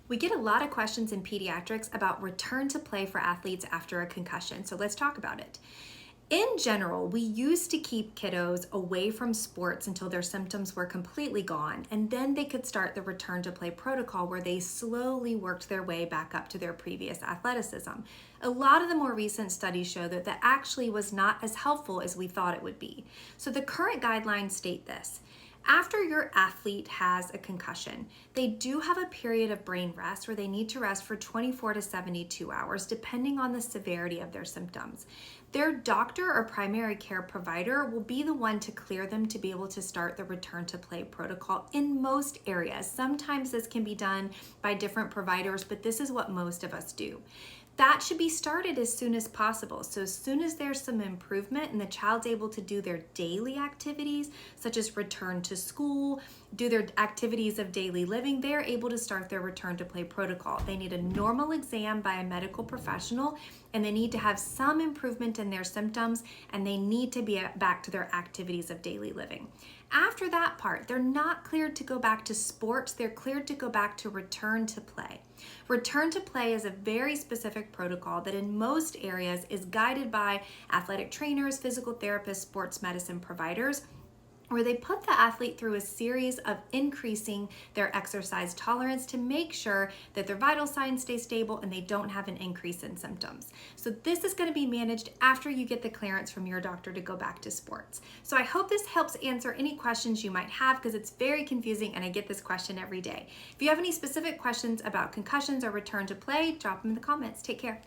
We get a lot of questions in pediatrics about return to play for athletes after a concussion, so let's talk about it. In general, we used to keep kiddos away from sports until their symptoms were completely gone, and then they could start the return to play protocol where they slowly worked their way back up to their previous athleticism. A lot of the more recent studies show that that actually was not as helpful as we thought it would be. So the current guidelines state this. After your athlete has a concussion, they do have a period of brain rest where they need to rest for 24 to 72 hours, depending on the severity of their symptoms. Their doctor or primary care provider will be the one to clear them to be able to start the return to play protocol in most areas. Sometimes this can be done by different providers, but this is what most of us do. That should be started as soon as possible. So as soon as there's some improvement and the child's able to do their daily activities, such as return to school, do their activities of daily living, they're able to start their return to play protocol. They need a normal exam by a medical professional, and they need to have some improvement in their symptoms, and they need to be back to their activities of daily living. After that part, they're not cleared to go back to sports, they're cleared to go back to return to play. Return to play is a very specific protocol that in most areas is guided by athletic trainers, physical therapists, sports medicine providers, where they put the athlete through a series of increasing their exercise tolerance to make sure that their vital signs stay stable and they don't have an increase in symptoms. So this is going to be managed after you get the clearance from your doctor to go back to sports. So I hope this helps answer any questions you might have, because it's very confusing and I get this question every day. If you have any specific questions about concussions or return to play, drop them in the comments. Take care.